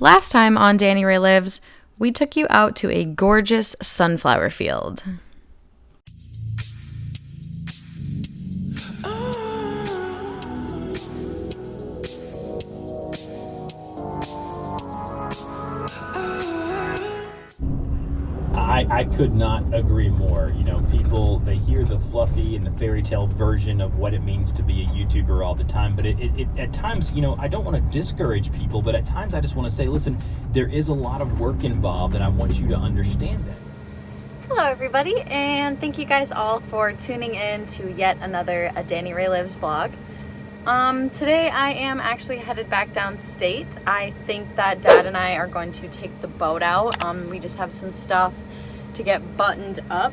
Last time on Danny Ray Lives, we took you out to a gorgeous sunflower field. I could not agree more. You know, people, they hear the fluffy and the fairy tale version of what it means to be a YouTuber all the time, but it at times, you know, I don't want to discourage people, but at times I just want to say, listen, there is a lot of work involved, and I want you to understand that. Hello everybody, and thank you guys all for tuning in to yet another A Danny Ray Lives vlog. Today I am actually headed back downstate. I think that Dad and I are going to take the boat out. We just have some stuff to get buttoned up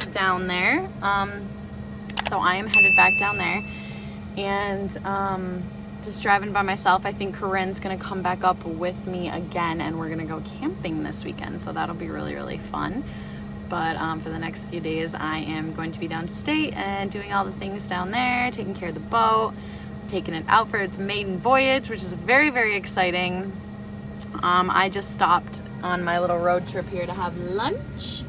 down there. So I am headed back down there and just driving by myself. I think Corinne's gonna come back up with me again, and we're gonna go camping this weekend, so that'll be really, really fun. But for the next few days I am going to be downstate and doing all the things down there, taking care of the boat, taking it out for its maiden voyage, which is very, very exciting. I just stopped on my little road trip here to have lunch.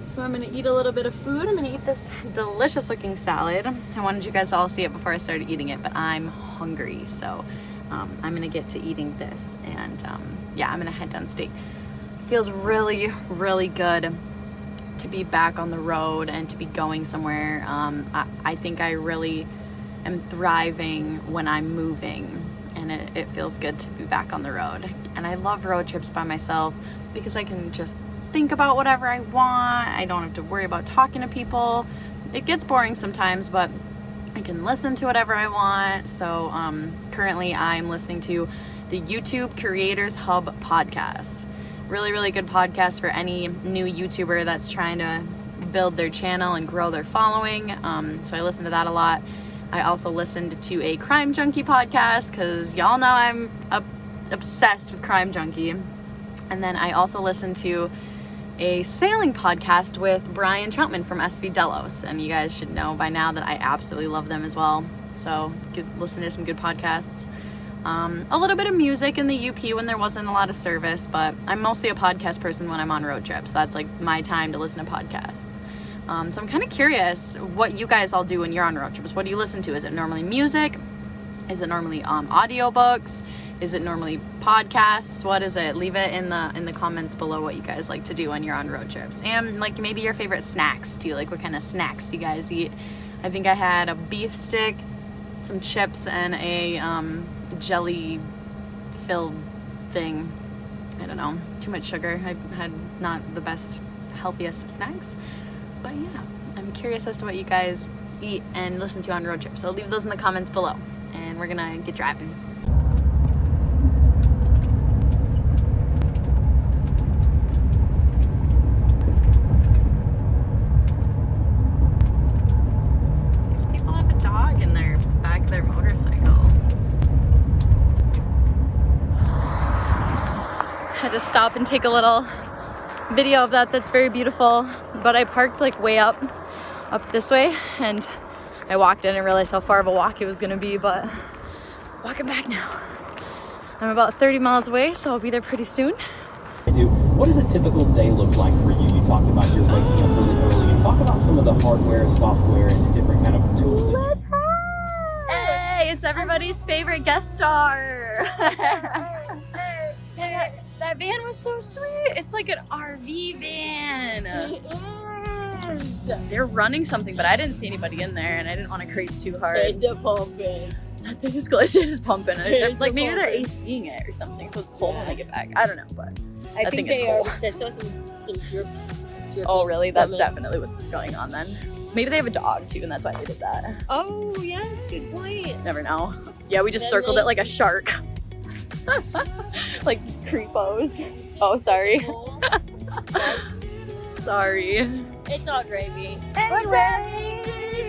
So I'm gonna eat a little bit of food. I'm gonna eat this delicious looking salad. I wanted you guys to all see it before I started eating it, but I'm hungry. So I'm gonna get to eating this, and yeah, I'm gonna head downstate. It feels really, really good to be back on the road and to be going somewhere. I think I really am thriving when I'm moving, and it feels good to be back on the road. And I love road trips by myself because I can just think about whatever I want. I don't have to worry about talking to people. It gets boring sometimes, but I can listen to whatever I want. So currently I'm listening to the YouTube Creators Hub podcast. Really, really good podcast for any new YouTuber that's trying to build their channel and grow their following. So I listen to that a lot. I also listened to a Crime Junkie podcast because y'all know I'm obsessed with Crime Junkie. And then I also listened to a sailing podcast with Brian Troutman from SV Delos. And you guys should know by now that I absolutely love them as well. So listen to some good podcasts. A little bit of music in the UP when there wasn't a lot of service, but I'm mostly a podcast person when I'm on road trips. So that's like my time to listen to podcasts. So I'm kind of curious what you guys all do when you're on road trips. What do you listen to? Is it normally music? Is it normally audiobooks? Is it normally podcasts? What is it? Leave it in the comments below what you guys like to do when you're on road trips. And like maybe your favorite snacks too. Like what kind of snacks do you guys eat? I think I had a beef stick, some chips, and a jelly filled thing. I don't know. Too much sugar. I had not the best, healthiest snacks. But yeah, I'm curious as to what you guys eat and listen to on road trips. So leave those in the comments below, and we're gonna get driving. These people have a dog in their back of their motorcycle. Had to stop and take a little video of that. That's very beautiful, but I parked like way up this way, and I walked in and realized how far of a walk it was gonna be, but walking back now. I'm about 30 miles away, so I'll be there pretty soon. What does a typical day look like for you? You talked about your waking up really early, and talk about some of the hardware, software, and the different kind of tools. Hey, it's everybody's favorite guest star. That van was so sweet. It's like an RV van. It is. They're running something, but I didn't see anybody in there, and I didn't want to creep too hard. It's a pumping. That thing is cool. It is pumping. Like maybe they're ACing it or something, so it's cold when I get back. I don't know, but I think they cool. are. I saw some drips. Oh, really? That's definitely what's going on then. Maybe they have a dog too, and that's why they did that. Oh, yes, good point. Never know. Yeah, we just circled it like a shark. Like creepos. Oh, sorry. Sorry. It's all gravy. Anyways,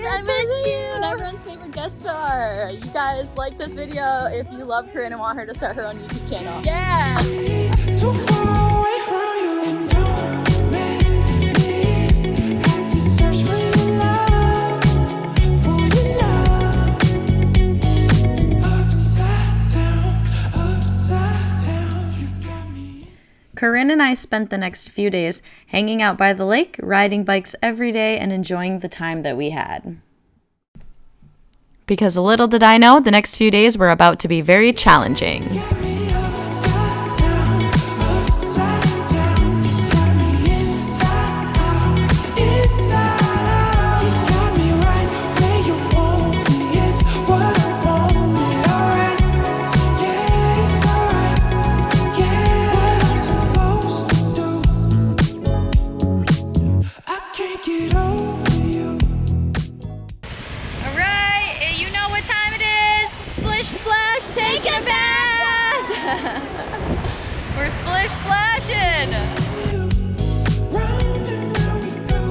I miss you. And everyone's favorite guest star. You guys like this video if you love Corinne and want her to start her own YouTube channel. Yeah. Too far away from you, and don't make me have to search for your love, for your love. Upside down, you Corinne and I spent the next few days hanging out by the lake, riding bikes every day, and enjoying the time that we had. Because little did I know, the next few days were about to be very challenging. Got me upside down, got me inside out, inside out. You got me right where you want me. It's what I want me. Alright, yeah, it's alright, yeah. What I'm supposed to do, I can't get over you. All right, you know what time it is. Splish splash, taking a bath. We're splish splashing. Round and round we go.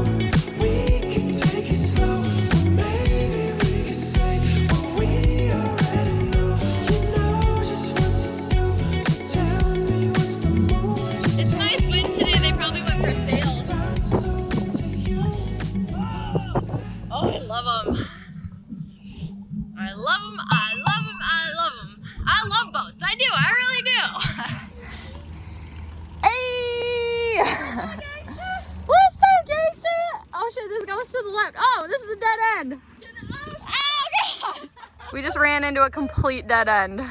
We can take it slow. Maybe we can say what we already know. You know just what to do. So tell me what's the move. It's nice wind today. They probably went for sails. Oh, I love them. I love them. I love them. I love them. I love boats. I do. I really do. Hey! What's up, gangster? Oh shit, this goes to the left. Oh, this is a dead end. Oh god! We just ran into a complete dead end.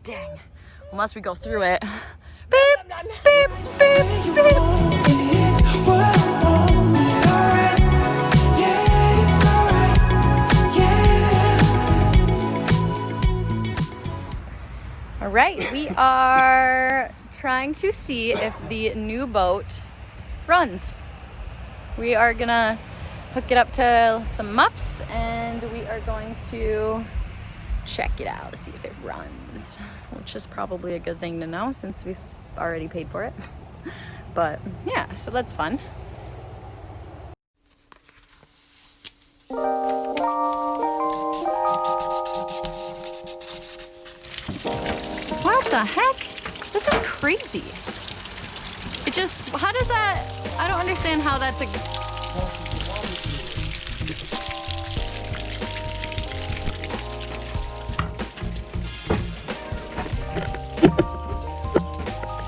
Dang. Unless we go through it. Beep, beep, beep, beep. It's what I want me. Alright, yeah, it's alright, yeah. All right, we are trying to see if the new boat runs. We are gonna hook it up to some muffs and we are going to check it out, see if it runs, which is probably a good thing to know since we already paid for it. But yeah, so that's fun. What the heck? This is crazy. It just, how does that, I don't understand how that's a...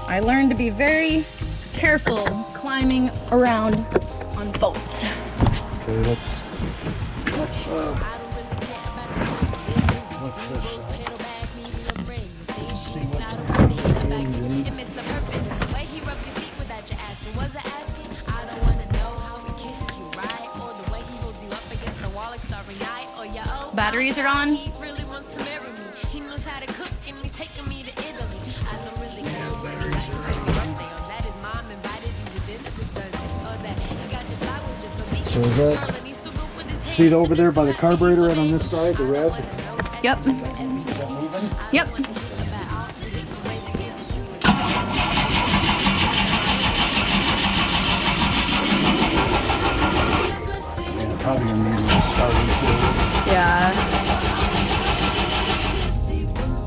I learned to be very careful climbing around on boats. Okay, let's this see what's Batteries are on. So is that seat over there by the carburetor and on this side, the red? Yep. Is that moving? Yep. Yeah, probably gonna need a little starting fluid. Yeah.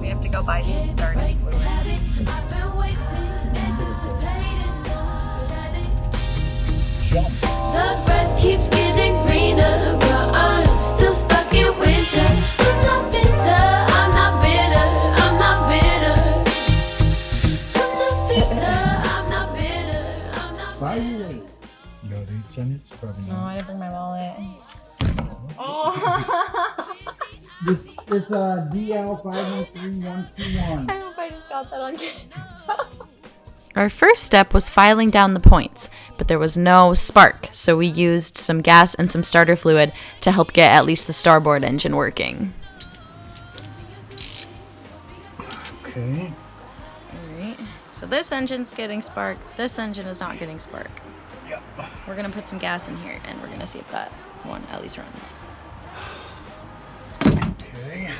We have to go buy some starting fluid. Jump. The grass keeps getting greener, but I'm still stuck in winter. I'm not bitter, I'm not bitter, I'm not bitter. I'm not bitter, I'm not bitter, I'm not By bitter. the way, you got 8 cents? Probably No, not. I didn't bring my wallet. Oh. It's a DL513121. I hope I just got that on camera. Our first step was filing down the points, but there was no spark, so we used some gas and some starter fluid to help get at least the starboard engine working. Okay. Alright, so this engine's getting spark, this engine is not getting spark. Yep. We're gonna put some gas in here and we're gonna see if that one at least runs. Okay.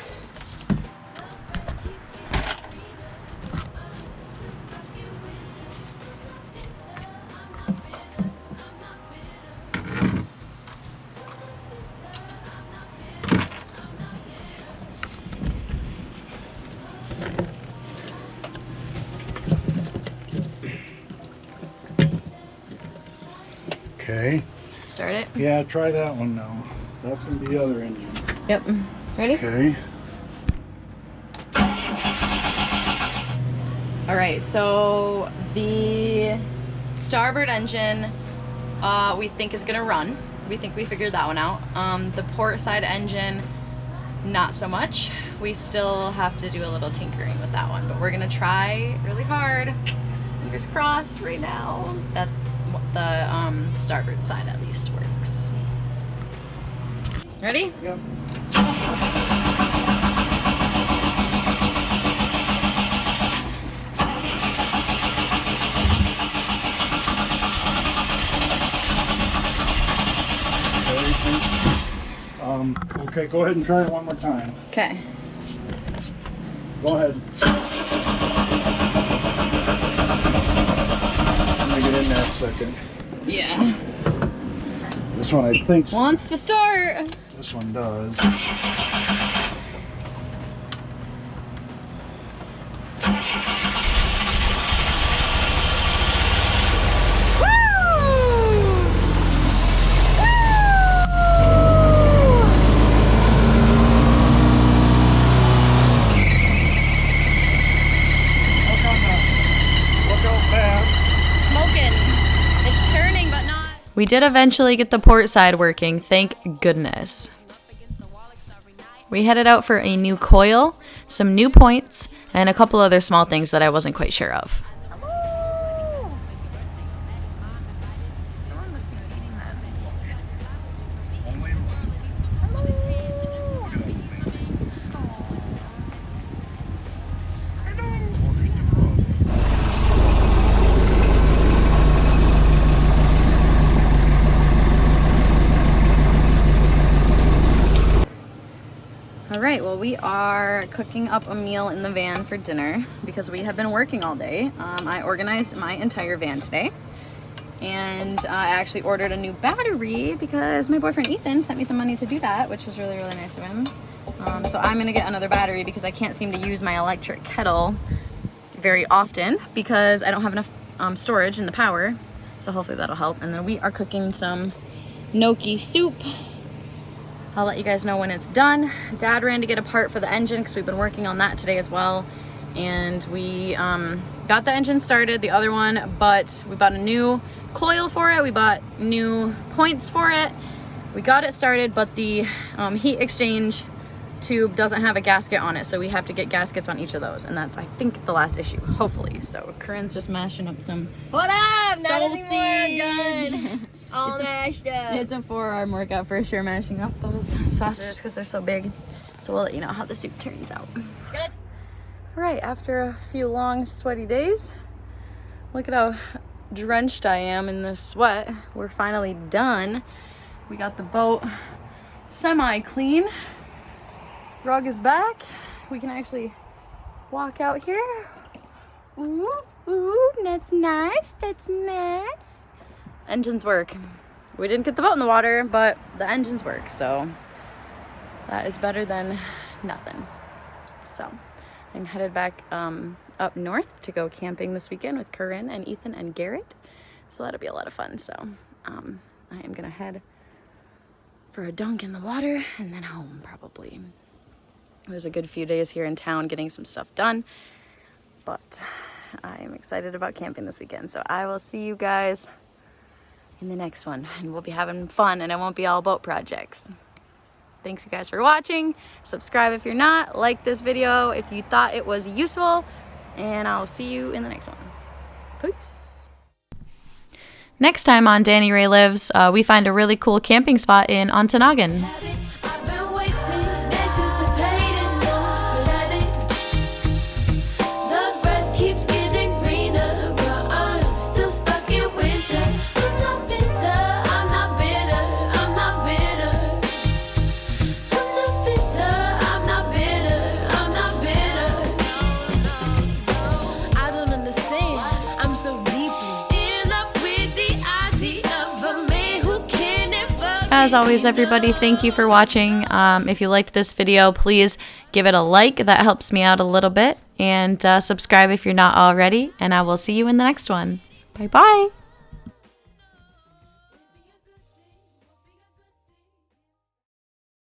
Okay. Start it? Yeah, try that one now. That's gonna be the other engine. Yep. Ready? Okay. All right, so the starboard engine we think is gonna run. We think we figured that one out. The port side engine, not so much. We still have to do a little tinkering with that one, but we're gonna try really hard, fingers crossed right now, that the starboard side at least works. Ready? Yep. Okay, go ahead and try it one more time. Okay. Go ahead. I'm gonna get in there a second. Yeah. This one I think. Wants to start. This one does. We did eventually get the port side working, thank goodness. We headed out for a new coil, some new points, and a couple other small things that I wasn't quite sure of. Alright, well we are cooking up a meal in the van for dinner because we have been working all day. I organized my entire van today, and I actually ordered a new battery because my boyfriend Ethan sent me some money to do that, which was really, really nice of him. So I'm going to get another battery because I can't seem to use my electric kettle very often because I don't have enough storage in the power, so hopefully that'll help. And then we are cooking some gnocchi soup. I'll let you guys know when it's done. Dad ran to get a part for the engine because we've been working on that today as well. And we got the engine started, the other one, but we bought a new coil for it. We bought new points for it. We got it started, but the heat exchange tube doesn't have a gasket on it, so we have to get gaskets on each of those. And that's, I think, the last issue, hopefully. So Corinne's just mashing up some What up? Not sausage. anymore, good. All mashed up. It's a forearm workout for sure, mashing up those sausages because they're so big. So we'll let you know how the soup turns out. It's good. All right, after a few long, sweaty days, look at how drenched I am in the sweat. We're finally done. We got the boat semi-clean. Rug is back. We can actually walk out here. Ooh, ooh, that's nice. That's nice. Engines work. We didn't get the boat in the water, but the engines work, so that is better than nothing. So I'm headed back up north to go camping this weekend with Corinne and Ethan and Garrett, so that'll be a lot of fun. So I am gonna head for a dunk in the water and then home probably. There's a good few days here in town getting some stuff done, but I am excited about camping this weekend, so I will see you guys in the next one, and we'll be having fun, and it won't be all boat projects. Thanks you guys for watching. Subscribe if you're not, like this video if you thought it was useful, and I'll see you in the next one. Peace. Next time on Danny Ray Lives, we find a really cool camping spot in Ontonagon. I've been waiting, anticipating, no good at it. The grass keeps getting greener, but I'm still stuck in winter. I'm not bitter, I'm not bitter, I'm not bitter. I'm not bitter, I'm not bitter, I'm not bitter. I don't understand, I'm so deeply in love with the idea of a man who can never. As always, everybody, thank you for watching. If you liked this video, please give it a like. That helps me out a little bit. And subscribe if you're not already. And I will see you in the next one. Bye-bye.